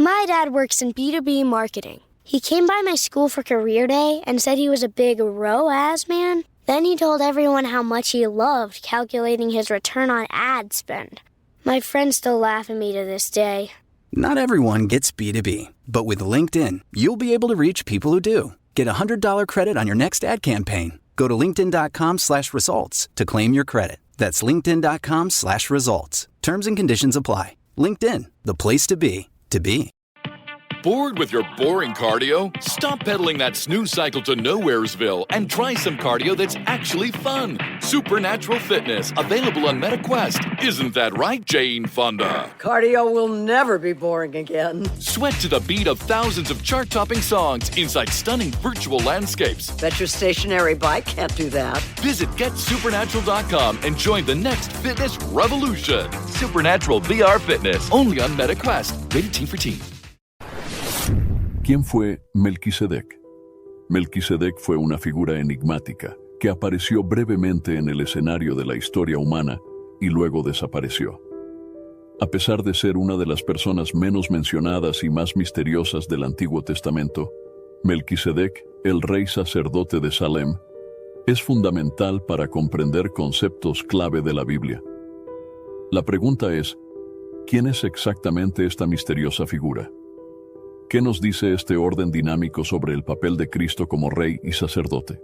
My dad works in B2B marketing. He came by my school for career day and said he was a big ROAS man. Then he told everyone how much he loved calculating his return on ad spend. My friends still laugh at me to this day. Not everyone gets B2B, but with LinkedIn, you'll be able to reach people who do. Get $100 credit on your next ad campaign. Go to linkedin.com/results to claim your credit. That's linkedin.com/results. Terms and conditions apply. LinkedIn, the place to be, to be. Bored with your boring cardio? Stop pedaling that snooze cycle to Nowheresville and try some cardio that's actually fun. Supernatural Fitness, available on MetaQuest. Isn't that right, Jane Fonda? Cardio will never be boring again. Sweat to the beat of thousands of chart-topping songs inside stunning virtual landscapes. Bet your stationary bike can't do that. Visit GetSupernatural.com and join the next fitness revolution. Supernatural VR Fitness, only on MetaQuest. Rated Teen for Teen. ¿Quién fue Melquisedec? Melquisedec fue una figura enigmática que apareció brevemente en el escenario de la historia humana y luego desapareció. A pesar de ser una de las personas menos mencionadas y más misteriosas del Antiguo Testamento, Melquisedec, el rey sacerdote de Salem, es fundamental para comprender conceptos clave de la Biblia. La pregunta es, ¿quién es exactamente esta misteriosa figura? ¿Qué nos dice este orden dinámico sobre el papel de Cristo como rey y sacerdote?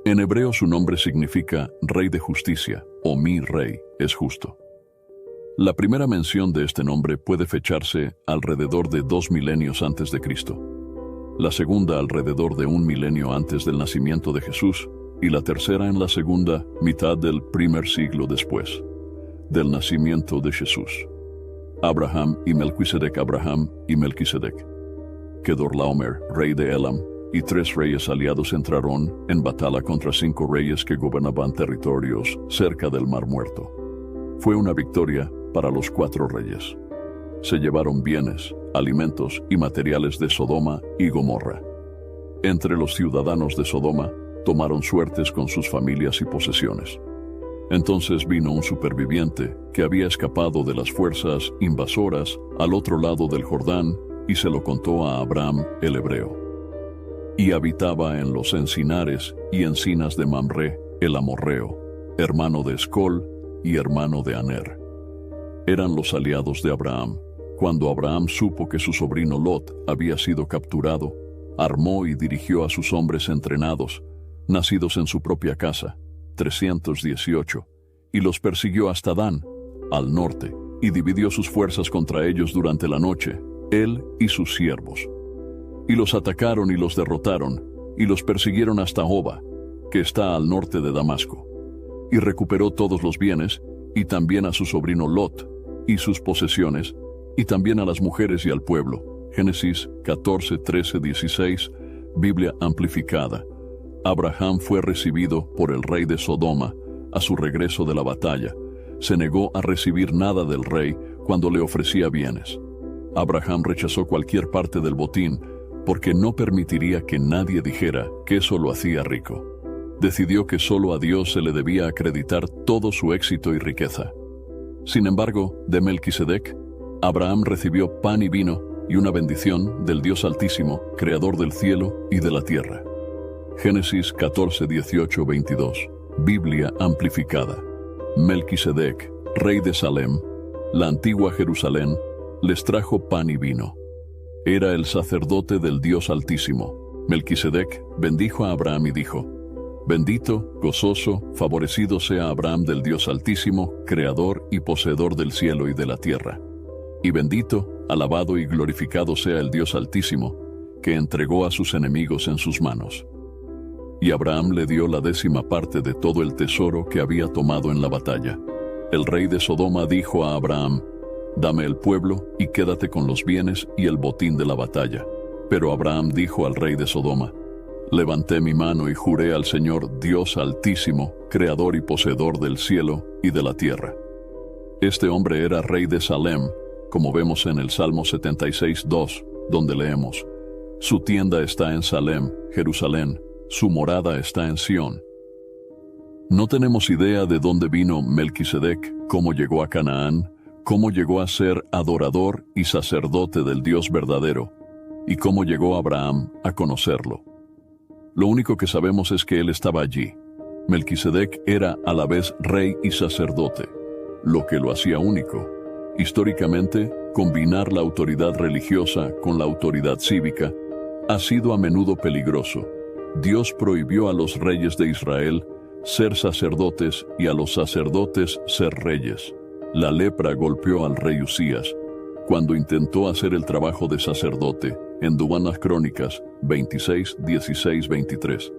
En hebreo su nombre significa Rey de Justicia, o mi Rey es justo. La primera mención de este nombre puede fecharse alrededor de 2 milenios antes de Cristo, la segunda alrededor de 1 milenio antes del nacimiento de Jesús y la tercera en la segunda mitad del primer siglo después del nacimiento de Jesús. Abraham y Melquisedec. Abraham y Melquisedec. Kedorlaomer, rey de Elam, y 3 reyes aliados entraron en batalla contra 5 reyes que gobernaban territorios cerca del Mar Muerto. Fue una victoria para los 4 reyes. Se llevaron bienes, alimentos y materiales de Sodoma y Gomorra. Entre los ciudadanos de Sodoma tomaron suertes con sus familias y posesiones. Entonces vino un superviviente que había escapado de las fuerzas invasoras al otro lado del Jordán y se lo contó a Abraham el hebreo. Y habitaba en los encinares y encinas de Mamre el amorreo, hermano de Escol y hermano de Aner. Eran los aliados de Abraham. Cuando Abraham supo que su sobrino Lot había sido capturado, armó y dirigió a sus hombres entrenados, nacidos en su propia casa, 318, y los persiguió hasta Dan, al norte, y dividió sus fuerzas contra ellos durante la noche, él y sus siervos. Y los atacaron y los derrotaron, y los persiguieron hasta Hoba, que está al norte de Damasco. Y recuperó todos los bienes, y también a su sobrino Lot, y sus posesiones, y también a las mujeres y al pueblo. Génesis 14, 13, 16, Biblia amplificada. Abraham fue recibido por el rey de Sodoma a su regreso de la batalla. Se negó a recibir nada del rey cuando le ofrecía bienes. Abraham rechazó cualquier parte del botín porque no permitiría que nadie dijera que eso lo hacía rico. Decidió que solo a Dios se le debía acreditar todo su éxito y riqueza. Sin embargo, de Melquisedec, Abraham recibió pan y vino y una bendición del Dios Altísimo, creador del cielo y de la tierra. Génesis 14, 18, 22. Biblia amplificada. Melquisedec, rey de Salem, la antigua Jerusalén, les trajo pan y vino. Era el sacerdote del Dios Altísimo. Melquisedec bendijo a Abraham y dijo: Bendito, gozoso, favorecido sea Abraham del Dios Altísimo, creador y poseedor del cielo y de la tierra. Y bendito, alabado y glorificado sea el Dios Altísimo, que entregó a sus enemigos en sus manos. Y Abraham le dio la 10ª parte de todo el tesoro que había tomado en la batalla. El rey de Sodoma dijo a Abraham: Dame el pueblo y quédate con los bienes y el botín de la batalla. Pero Abraham dijo al rey de Sodoma: Levanté mi mano y juré al Señor Dios Altísimo, creador y poseedor del cielo y de la tierra. Este hombre era rey de Salem, como vemos en el Salmo 76, 2, donde leemos: Su tienda está en Salem, Jerusalén, su morada está en Sión. No tenemos idea de dónde vino Melquisedec, cómo llegó a Canaán, cómo llegó a ser adorador y sacerdote del Dios verdadero, y cómo llegó Abraham a conocerlo. Lo único que sabemos es que él estaba allí. Melquisedec era a la vez rey y sacerdote, lo que lo hacía único. Históricamente, combinar la autoridad religiosa con la autoridad cívica ha sido a menudo peligroso. Dios prohibió a los reyes de Israel ser sacerdotes y a los sacerdotes ser reyes. La lepra golpeó al rey Usías cuando intentó hacer el trabajo de sacerdote en Segundas Crónicas 26, 16, 23.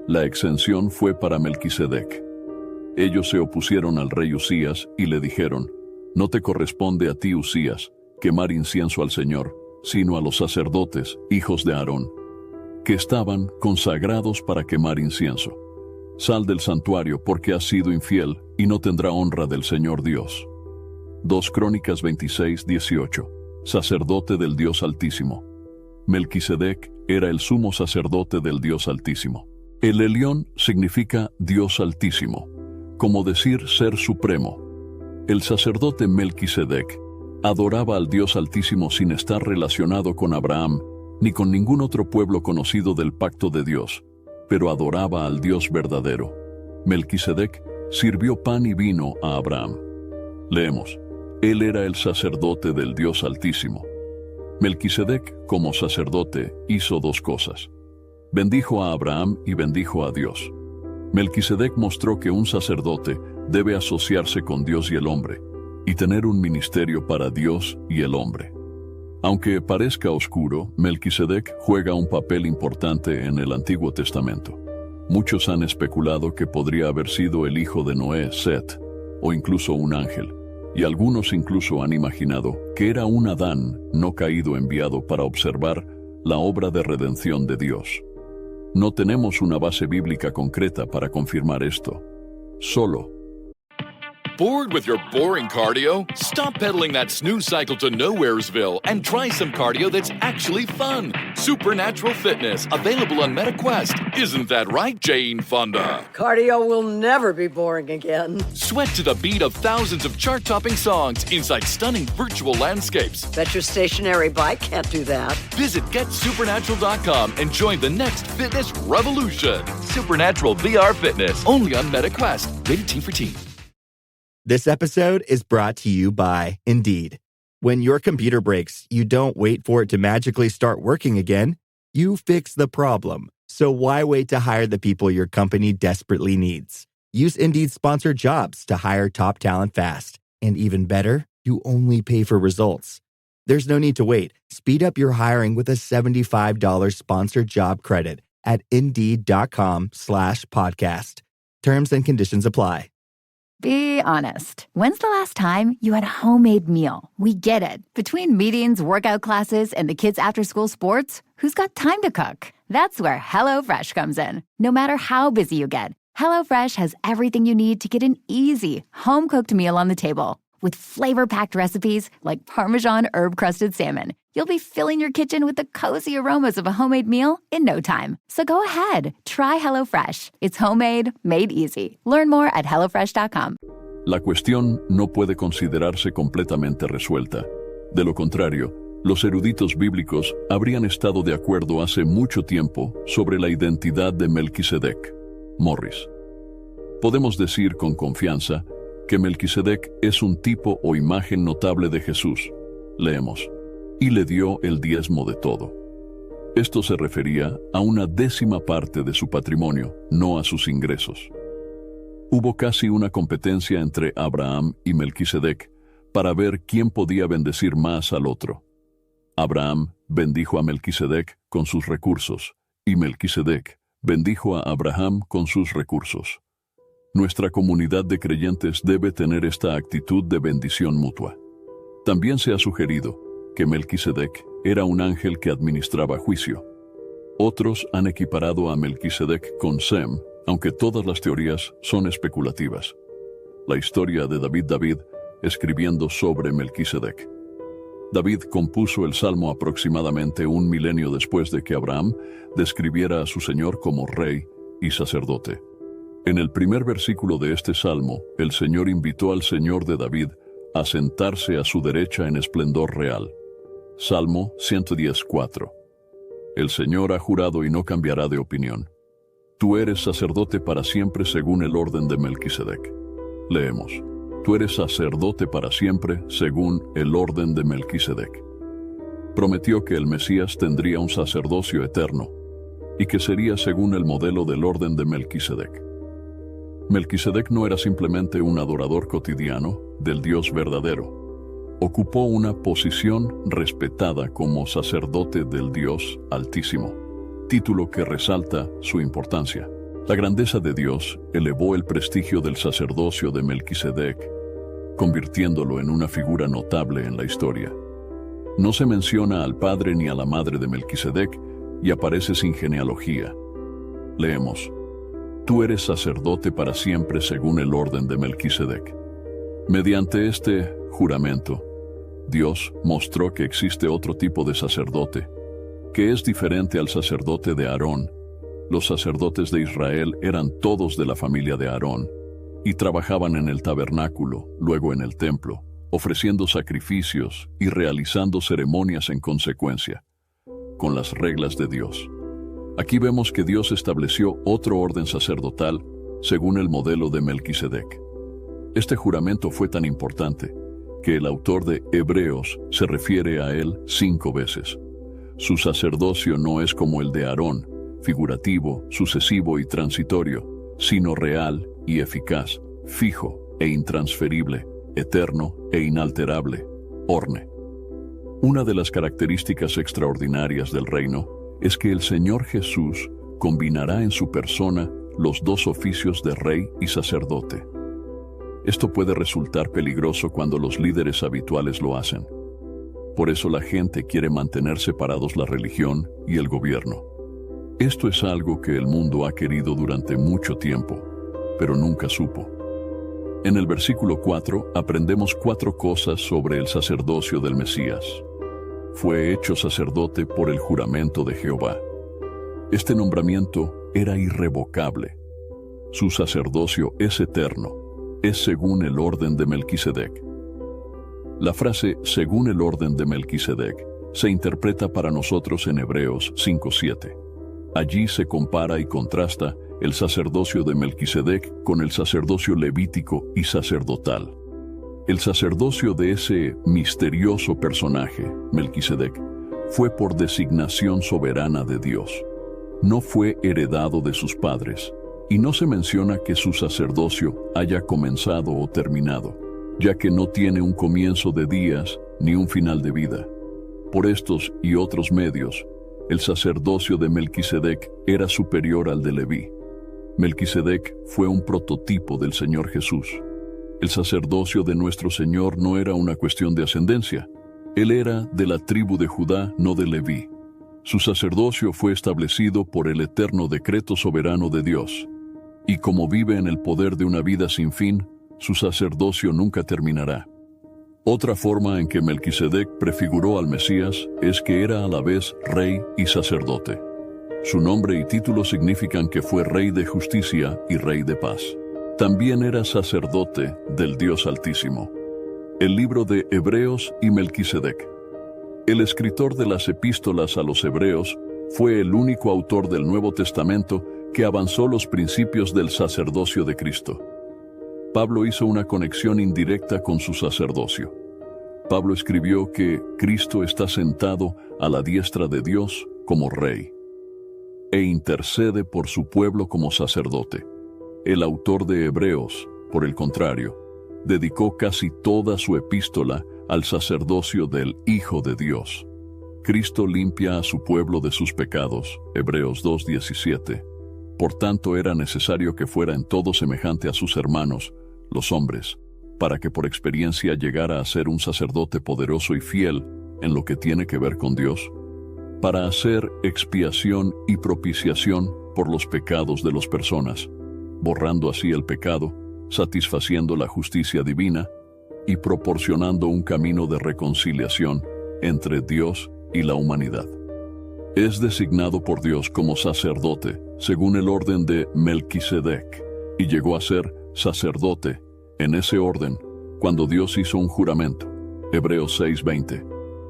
La exención fue para Melquisedec. Ellos se opusieron al rey Usías y le dijeron: no te corresponde a ti, Usías, quemar incienso al Señor, sino a los sacerdotes, hijos de Aarón, que estaban consagrados para quemar incienso. Sal del santuario porque has sido infiel y no tendrá honra del Señor Dios. 2 Crónicas 26, 18. Sacerdote del Dios Altísimo. Melquisedec era el sumo sacerdote del Dios Altísimo. El Elión significa Dios Altísimo, como decir ser supremo. El sacerdote Melquisedec adoraba al Dios Altísimo sin estar relacionado con Abraham ni con ningún otro pueblo conocido del pacto de Dios, pero adoraba al Dios verdadero. Melquisedec sirvió pan y vino a Abraham. Leemos: él era el sacerdote del Dios Altísimo. Melquisedec, como sacerdote, hizo dos cosas. Bendijo a Abraham y bendijo a Dios. Melquisedec mostró que un sacerdote debe asociarse con Dios y el hombre, y tener un ministerio para Dios y el hombre. Aunque parezca oscuro, Melquisedec juega un papel importante en el Antiguo Testamento. Muchos han especulado que podría haber sido el hijo de Noé, Set, o incluso un ángel, y algunos incluso han imaginado que era un Adán no caído enviado para observar la obra de redención de Dios. No tenemos una base bíblica concreta para confirmar esto. Solo Bored with your boring cardio? Stop pedaling that snooze cycle to Nowheresville and try some cardio that's actually fun. Supernatural Fitness, available on MetaQuest. Isn't that right, Jane Fonda? Cardio will never be boring again. Sweat to the beat of thousands of chart-topping songs inside stunning virtual landscapes. Bet your stationary bike can't do that. Visit GetSupernatural.com and join the next fitness revolution. Supernatural VR Fitness, only on MetaQuest. Rated T for Teen. This episode is brought to you by Indeed. When your computer breaks, you don't wait for it to magically start working again. You fix the problem. So why wait to hire the people your company desperately needs? Use Indeed's sponsored jobs to hire top talent fast. And even better, you only pay for results. There's no need to wait. Speed up your hiring with a $75 sponsored job credit at Indeed.com/podcast. Terms and conditions apply. Be honest. When's the last time you had a homemade meal? We get it. Between meetings, workout classes, and the kids' after-school sports, who's got time to cook? That's where HelloFresh comes in. No matter how busy you get, HelloFresh has everything you need to get an easy, home-cooked meal on the table. With flavor-packed recipes like Parmesan herb-crusted salmon, you'll be filling your kitchen with the cozy aromas of a homemade meal in no time. So go ahead, try HelloFresh. It's homemade, made easy. Learn more at HelloFresh.com. La cuestión no puede considerarse completamente resuelta. De lo contrario, los eruditos bíblicos habrían estado de acuerdo hace mucho tiempo sobre la identidad de Melquisedec. Morris. Podemos decir con confianza que Melquisedec es un tipo o imagen notable de Jesús. Leemos: y le dio el diezmo de todo. Esto se refería a una 10ª parte de su patrimonio, no a sus ingresos. Hubo casi una competencia entre Abraham y Melquisedec para ver quién podía bendecir más al otro. Abraham bendijo a Melquisedec con sus recursos, y Melquisedec bendijo a Abraham con sus recursos. Nuestra comunidad de creyentes debe tener esta actitud de bendición mutua. También se ha sugerido que Melquisedec era un ángel que administraba juicio. Otros han equiparado a Melquisedec con Sem, aunque todas las teorías son especulativas. La historia de David escribiendo sobre Melquisedec. David compuso el Salmo aproximadamente 1 milenio después de que Abraham describiera a su Señor como rey y sacerdote. En el primer versículo de este Salmo, el Señor invitó al Señor de David a sentarse a su derecha en esplendor real. Salmo 110:4. El Señor ha jurado y no cambiará de opinión. Tú eres sacerdote para siempre según el orden de Melquisedec. Leemos. Tú eres sacerdote para siempre según el orden de Melquisedec. Prometió que el Mesías tendría un sacerdocio eterno y que sería según el modelo del orden de Melquisedec. Melquisedec no era simplemente un adorador cotidiano del Dios verdadero. Ocupó una posición respetada como sacerdote del Dios Altísimo, título que resalta su importancia. La grandeza de Dios elevó el prestigio del sacerdocio de Melquisedec, convirtiéndolo en una figura notable en la historia. No se menciona al padre ni a la madre de Melquisedec y aparece sin genealogía. Leemos. Tú eres sacerdote para siempre según el orden de Melquisedec. Mediante este juramento, Dios mostró que existe otro tipo de sacerdote, que es diferente al sacerdote de Aarón. Los sacerdotes de Israel eran todos de la familia de Aarón y trabajaban en el tabernáculo, luego en el templo, ofreciendo sacrificios y realizando ceremonias en consecuencia, con las reglas de Dios. Aquí vemos que Dios estableció otro orden sacerdotal según el modelo de Melquisedec. Este juramento fue tan importante que el autor de Hebreos se refiere a él 5 veces. Su sacerdocio no es como el de Aarón, figurativo, sucesivo y transitorio, sino real y eficaz, fijo e intransferible, eterno e inalterable, orne. Una de las características extraordinarias del reino es que el Señor Jesús combinará en su persona los dos oficios de rey y sacerdote. Esto puede resultar peligroso cuando los líderes habituales lo hacen. Por eso la gente quiere mantener separados la religión y el gobierno. Esto es algo que el mundo ha querido durante mucho tiempo, pero nunca supo. En el versículo 4 aprendemos 4 cosas sobre el sacerdocio del Mesías. Fue hecho sacerdote por el juramento de Jehová. Este nombramiento era irrevocable. Su sacerdocio es eterno, es según el orden de Melquisedec. La frase según el orden de Melquisedec se interpreta para nosotros en Hebreos 5:7. Allí se compara y contrasta el sacerdocio de Melquisedec con el sacerdocio levítico y sacerdotal. El sacerdocio de ese misterioso personaje, Melquisedec, fue por designación soberana de Dios. No fue heredado de sus padres, y no se menciona que su sacerdocio haya comenzado o terminado, ya que no tiene un comienzo de días ni un final de vida. Por estos y otros medios, el sacerdocio de Melquisedec era superior al de Leví. Melquisedec fue un prototipo del Señor Jesús. El sacerdocio de nuestro Señor no era una cuestión de ascendencia. Él era de la tribu de Judá, no de Leví. Su sacerdocio fue establecido por el eterno decreto soberano de Dios. Y como vive en el poder de una vida sin fin, su sacerdocio nunca terminará. Otra forma en que Melquisedec prefiguró al Mesías es que era a la vez rey y sacerdote. Su nombre y título significan que fue rey de justicia y rey de paz. También era sacerdote del Dios Altísimo. El libro de Hebreos y Melquisedec. El escritor de las epístolas a los Hebreos fue el único autor del Nuevo Testamento que avanzó los principios del sacerdocio de Cristo. Pablo hizo una conexión indirecta con su sacerdocio. Pablo escribió que Cristo está sentado a la diestra de Dios como Rey e intercede por su pueblo como sacerdote. El autor de Hebreos, por el contrario, dedicó casi toda su epístola al sacerdocio del Hijo de Dios. Cristo limpia a su pueblo de sus pecados, Hebreos 2:17. Por tanto, era necesario que fuera en todo semejante a sus hermanos, los hombres, para que por experiencia llegara a ser un sacerdote poderoso y fiel en lo que tiene que ver con Dios, para hacer expiación y propiciación por los pecados de las personas, borrando así el pecado, satisfaciendo la justicia divina y proporcionando un camino de reconciliación entre Dios y la humanidad. Es designado por Dios como sacerdote según el orden de Melquisedec y llegó a ser sacerdote en ese orden cuando Dios hizo un juramento, Hebreos 6:20,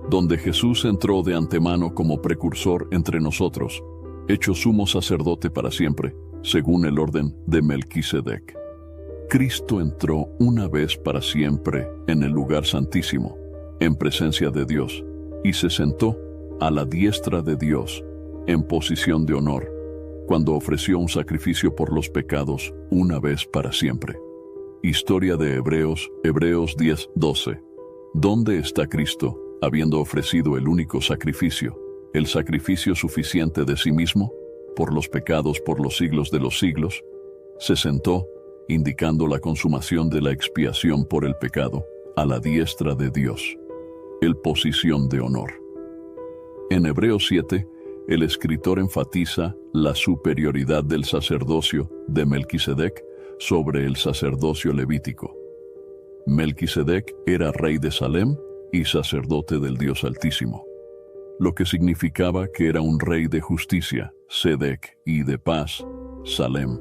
donde Jesús entró de antemano como precursor entre nosotros, hecho sumo sacerdote para siempre, según el orden de Melquisedec. Cristo entró una vez para siempre en el lugar santísimo, en presencia de Dios, y se sentó a la diestra de Dios, en posición de honor, cuando ofreció un sacrificio por los pecados una vez para siempre. Historia de Hebreos, Hebreos 10:12. ¿Dónde está Cristo, habiendo ofrecido el único sacrificio, el sacrificio suficiente de sí mismo, por los pecados por los siglos de los siglos? Se sentó, indicando la consumación de la expiación por el pecado, a la diestra de Dios, el posición de honor. En Hebreos 7, el escritor enfatiza la superioridad del sacerdocio de Melquisedec sobre el sacerdocio levítico. Melquisedec era rey de Salem y sacerdote del Dios Altísimo, lo que significaba que era un rey de justicia, Sedec, y de paz, Salem.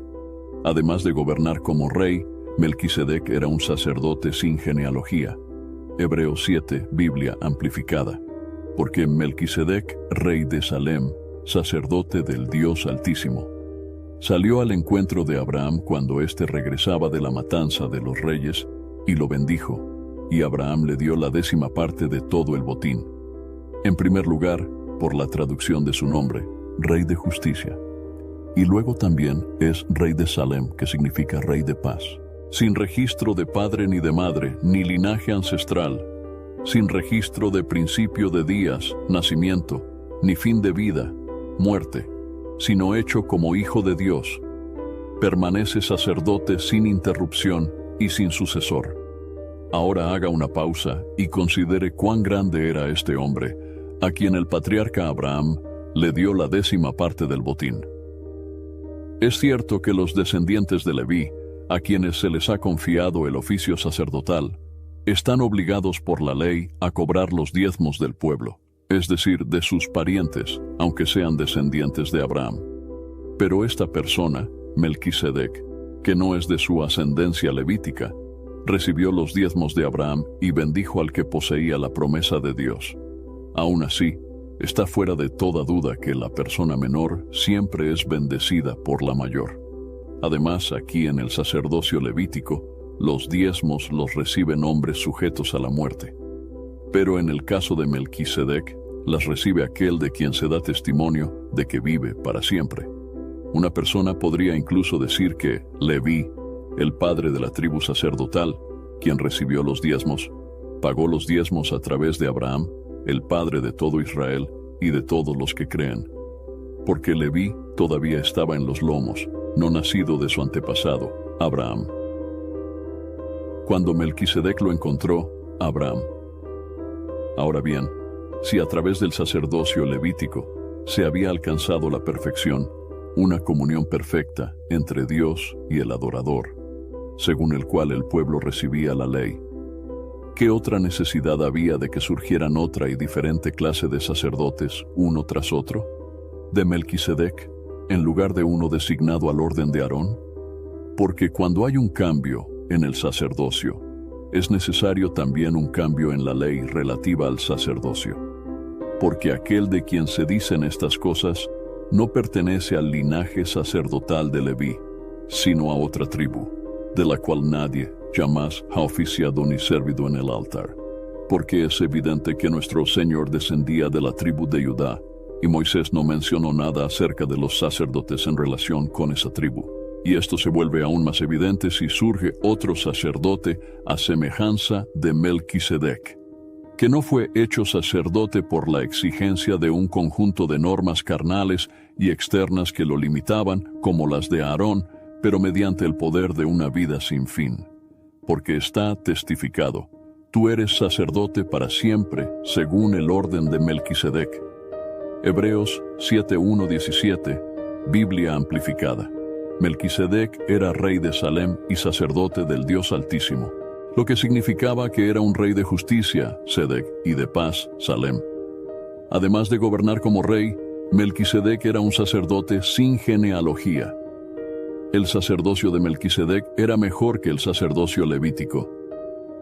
Además de gobernar como rey, Melquisedec era un sacerdote sin genealogía. Hebreos 7, Biblia amplificada. Porque Melquisedec, rey de Salem, sacerdote del Dios Altísimo, salió al encuentro de Abraham cuando éste regresaba de la matanza de los reyes, y lo bendijo, y Abraham le dio la 10ª parte de todo el botín. En primer lugar, por la traducción de su nombre, Rey de Justicia. Y luego también es Rey de Salem, que significa Rey de Paz. Sin registro de padre ni de madre, ni linaje ancestral, sin registro de principio de días, nacimiento, ni fin de vida, muerte, sino hecho como Hijo de Dios. Permanece sacerdote sin interrupción y sin sucesor. Ahora haga una pausa y considere cuán grande era este hombre, a quien el patriarca Abraham le dio la 10ª parte del botín. Es cierto que los descendientes de Leví, a quienes se les ha confiado el oficio sacerdotal, están obligados por la ley a cobrar los diezmos del pueblo, es decir, de sus parientes, aunque sean descendientes de Abraham. Pero esta persona, Melquisedec, que no es de su ascendencia levítica, recibió los diezmos de Abraham y bendijo al que poseía la promesa de Dios. Aún así, está fuera de toda duda que la persona menor siempre es bendecida por la mayor. Además, aquí en el sacerdocio levítico, los diezmos los reciben hombres sujetos a la muerte. Pero en el caso de Melquisedec, las recibe aquel de quien se da testimonio de que vive para siempre. Una persona podría incluso decir que Leví, el padre de la tribu sacerdotal, quien recibió los diezmos, pagó los diezmos a través de Abraham, el padre de todo Israel y de todos los que creen. Porque Leví todavía estaba en los lomos, no nacido de su antepasado, Abraham. Cuando Melquisedec lo encontró, Abraham. Ahora bien, si a través del sacerdocio levítico se había alcanzado la perfección, una comunión perfecta entre Dios y el adorador, según el cual el pueblo recibía la ley, ¿qué otra necesidad había de que surgieran otra y diferente clase de sacerdotes uno tras otro? ¿De Melquisedec, en lugar de uno designado al orden de Aarón? Porque cuando hay un cambio en el sacerdocio, es necesario también un cambio en la ley relativa al sacerdocio. Porque aquel de quien se dicen estas cosas no pertenece al linaje sacerdotal de Leví, sino a otra tribu, de la cual nadie jamás ha oficiado ni servido en el altar. Porque es evidente que nuestro Señor descendía de la tribu de Judá, y Moisés no mencionó nada acerca de los sacerdotes en relación con esa tribu. Y esto se vuelve aún más evidente si surge otro sacerdote a semejanza de Melquisedec, que no fue hecho sacerdote por la exigencia de un conjunto de normas carnales y externas que lo limitaban, como las de Aarón, pero mediante el poder de una vida sin fin. Porque está testificado, tú eres sacerdote para siempre, según el orden de Melquisedec. Hebreos 7:1-17, Biblia amplificada. Melquisedec era rey de Salem y sacerdote del Dios Altísimo, lo que significaba que era un rey de justicia, Sedec, y de paz, Salem. Además de gobernar como rey, Melquisedec era un sacerdote sin genealogía. El sacerdocio de Melquisedec era mejor que el sacerdocio levítico.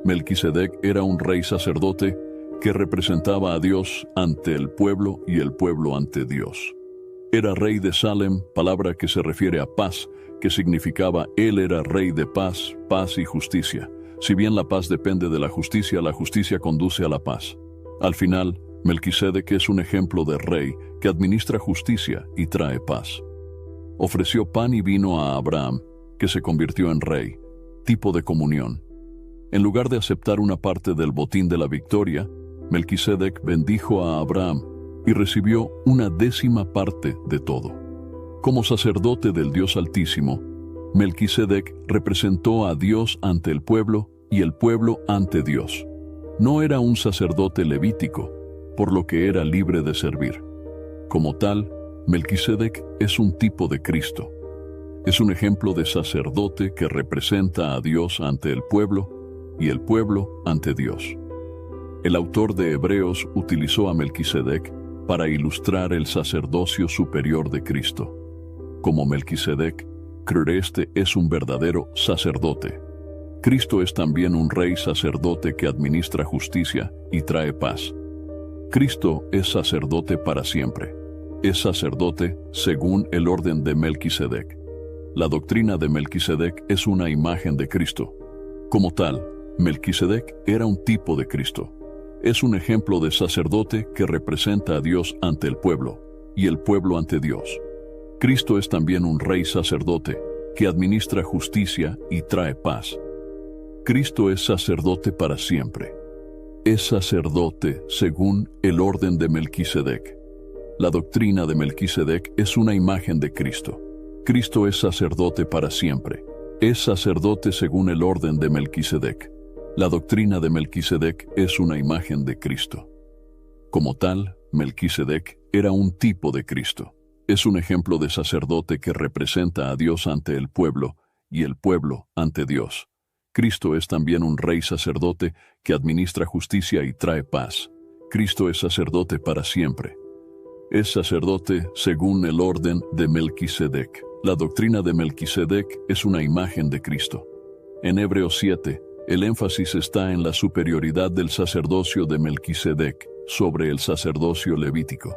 Melquisedec era un rey sacerdote que representaba a Dios ante el pueblo y el pueblo ante Dios. Era rey de Salem, palabra que se refiere a paz, que significaba él era rey de paz, paz y justicia. Si bien la paz depende de la justicia conduce a la paz. Al final, Melquisedec es un ejemplo de rey que administra justicia y trae paz. Ofreció pan y vino a Abraham, que se convirtió en rey, tipo de comunión. En lugar de aceptar una parte del botín de la victoria, Melquisedec bendijo a Abraham y recibió una 10ª parte de todo. Como sacerdote del Dios Altísimo, Melquisedec representó a Dios ante el pueblo y el pueblo ante Dios. No era un sacerdote levítico, por lo que era libre de servir. Como tal, Melquisedec es un tipo de Cristo. Es un ejemplo de sacerdote que representa a Dios ante el pueblo y el pueblo ante Dios. El autor de Hebreos utilizó a Melquisedec para ilustrar el sacerdocio superior de Cristo. Como Melquisedec, este es un verdadero sacerdote. Cristo es también un rey sacerdote que administra justicia y trae paz. Cristo es sacerdote para siempre. Es sacerdote según el orden de Melquisedec. La doctrina de Melquisedec es una imagen de Cristo. Como tal, Melquisedec era un tipo de Cristo. Es un ejemplo de sacerdote que representa a Dios ante el pueblo y el pueblo ante Dios. Cristo es también un rey sacerdote que administra justicia y trae paz. Cristo es sacerdote para siempre. Es sacerdote según el orden de Melquisedec. La doctrina de Melquisedec es una imagen de Cristo. Cristo es sacerdote para siempre. Es sacerdote según el orden de Melquisedec. La doctrina de Melquisedec es una imagen de Cristo. Como tal, Melquisedec era un tipo de Cristo. Es un ejemplo de sacerdote que representa a Dios ante el pueblo y el pueblo ante Dios. Cristo es también un rey sacerdote que administra justicia y trae paz. Cristo es sacerdote para siempre. Es sacerdote según el orden de Melquisedec. La doctrina de Melquisedec es una imagen de Cristo. En Hebreos 7, el énfasis está en la superioridad del sacerdocio de Melquisedec sobre el sacerdocio levítico.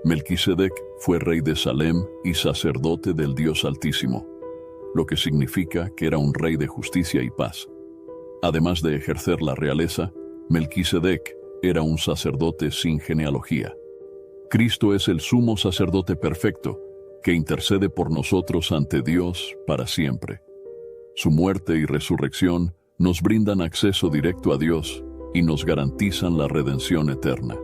Melquisedec fue rey de Salem y sacerdote del Dios Altísimo, lo que significa que era un rey de justicia y paz. Además de ejercer la realeza, Melquisedec era un sacerdote sin genealogía. Cristo es el sumo sacerdote perfecto que intercede por nosotros ante Dios para siempre. Su muerte y resurrección nos brindan acceso directo a Dios y nos garantizan la redención eterna.